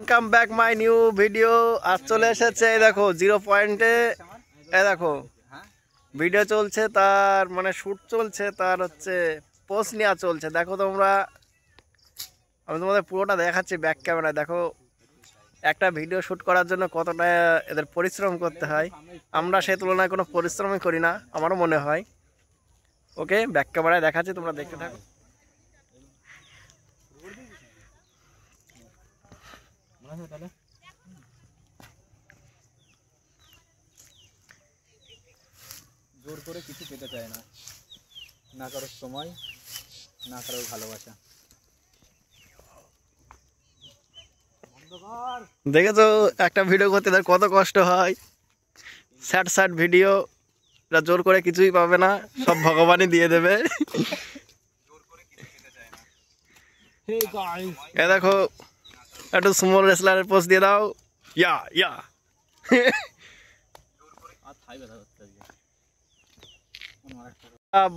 Come back my new video. আজ চলে এসেছে এই দেখো 0 পয়েন্টে। এই দেখো ভিডিও চলছে, তার মানে শ্যুট চলছে, তার হচ্ছে পোস্ট নেওয়া চলছে। দেখো তোমরা, আমি তোমাদের পুরোটা দেখাচ্ছি ব্যাক ক্যামেরায়। দেখো একটা ভিডিও শ্যুট করার জন্য কতটা এদের পরিশ্রম করতে হয়। আমরা সেই তুলনায় কোনো পরিশ্রমই করি না আমারও মনে হয়। ওকে, ব্যাক ক্যামেরায় দেখাচ্ছি, তোমরা দেখতে থাকো। জোর করে কিছু পেতে চায় না, না কারোর সময়, না কারোর ভালোবাসা। দেখেছো একটা ভিডিও করতে তার কত কষ্ট হয়। স্যাড স্যাড ভিডিও, জোর করে কিছুই পাবে না, সব ভগবানই দিয়ে দেবে। এ দেখো একটু সুমো রেসলারের পোস্ট দিয়ে দাও। ইয়া ইয়া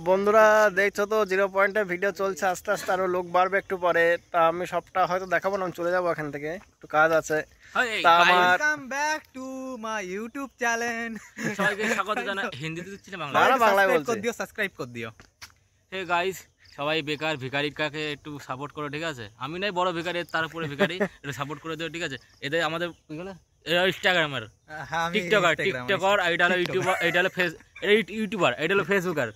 বন্ধুরা দেখছো তো 0 পয়েন্টে ভিডিও চলছে, আস্তে আস্তে আরো লোক বাড়বে একটু পরে। তা আমি সবটা হয়তো দেখাবো না, আমি চলে যাবো এখান থেকে, একটু কাজ আছে। তা আমার welcome back to my YouTube channel. সবাইকে স্বাগত জানাই। হিন্দিতে দিচ্ছি না বাংলা? বাংলায় বলছি। করে দিও, সাবস্ক্রাইব করে দিও। হে গাইস, সবাই বেকার ভিখারির কাকে একটু সাপোর্ট করো, ঠিক আছে? আমি নাই বড় ভিখারি, তার উপরে ভিখারি, একটু সাপোর্ট করে দিও, ঠিক আছে? এদের আমাদের ইনস্টাগ্রামের টিকটকার, এইটা হলো ইউটিউবার, এইটা হলো ইউটিউবার, এইটা হলো ফেসবুকার।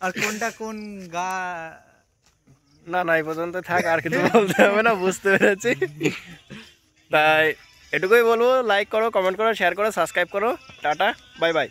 আর কোনটা কোন গা না না, এই পর্যন্ত থাক, আর কিছু বলতে হবে না, বুঝতে পেরেছি। তাই এটুকুই বলবো, লাইক করো, কমেন্ট করো, শেয়ার করো, সাবস্ক্রাইব করো। Tata, bye bye.